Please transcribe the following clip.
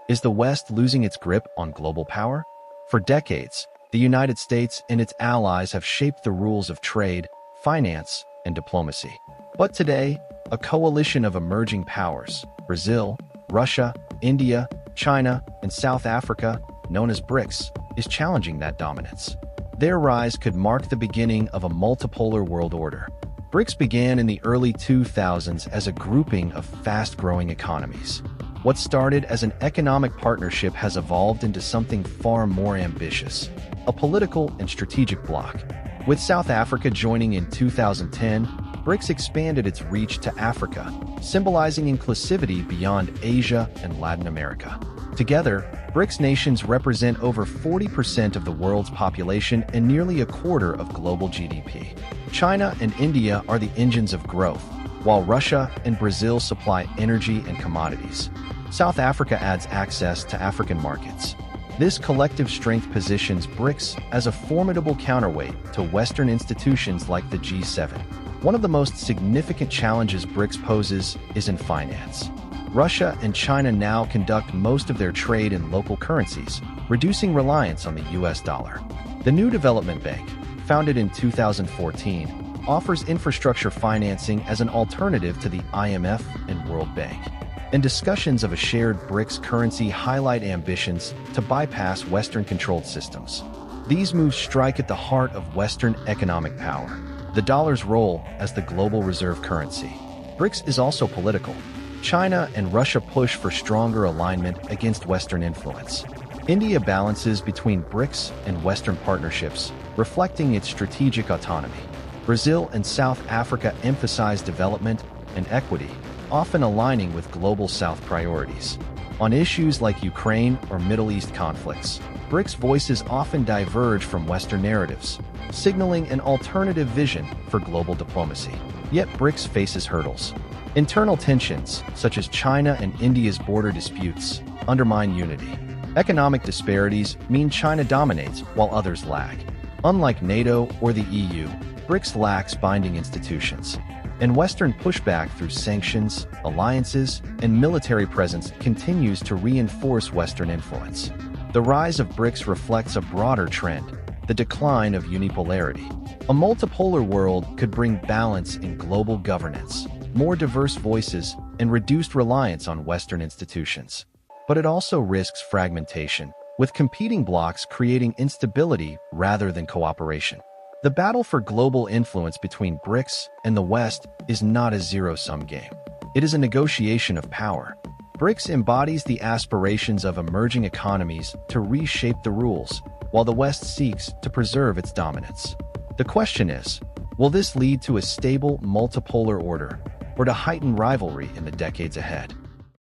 Is the West losing its grip on global power? For decades, the United States and its allies have shaped the rules of trade, finance, and diplomacy. But today, a coalition of emerging powers, Brazil, Russia, India, China, and South Africa, known as BRICS, is challenging that dominance. Their rise could mark the beginning of a multipolar world order. BRICS began in the early 2000s as a grouping of fast-growing economies. What started as an economic partnership has evolved into something far more ambitious, a political and strategic bloc. With South Africa joining in 2010, BRICS expanded its reach to Africa, symbolizing inclusivity beyond Asia and Latin America. Together, BRICS nations represent over 40% of the world's population and nearly a quarter of global GDP. China and India are the engines of growth, while Russia and Brazil supply energy and commodities. South Africa adds access to African markets. This collective strength positions BRICS as a formidable counterweight to Western institutions like the G7. One of the most significant challenges BRICS poses is in finance. Russia and China now conduct most of their trade in local currencies, reducing reliance on the US dollar. The new development bank, founded in 2014, offers infrastructure financing as an alternative to the IMF and World Bank. And discussions of a shared BRICS currency highlight ambitions to bypass Western-controlled systems. These moves strike at the heart of Western economic power, the dollar's role as the global reserve currency. BRICS is also political. China and Russia push for stronger alignment against Western influence. India balances between BRICS and Western partnerships, reflecting its strategic autonomy. Brazil and South Africa emphasize development and equity, often aligning with Global South priorities. On issues like Ukraine or Middle East conflicts, BRICS voices often diverge from Western narratives, signaling an alternative vision for global diplomacy. Yet BRICS faces hurdles. Internal tensions, such as China and India's border disputes, undermine unity. Economic disparities mean China dominates while others lag. Unlike NATO or the EU, BRICS lacks binding institutions. And Western pushback through sanctions, alliances, and military presence continues to reinforce Western influence. The rise of BRICS reflects a broader trend, the decline of unipolarity. A multipolar world could bring balance in global governance, more diverse voices, and reduced reliance on Western institutions. But it also risks fragmentation, with competing blocs creating instability rather than cooperation. The battle for global influence between BRICS and the West is not a zero-sum game. It is a negotiation of power. BRICS embodies the aspirations of emerging economies to reshape the rules, while the West seeks to preserve its dominance. The question is, will this lead to a stable multipolar order, or to heighten rivalry in the decades ahead?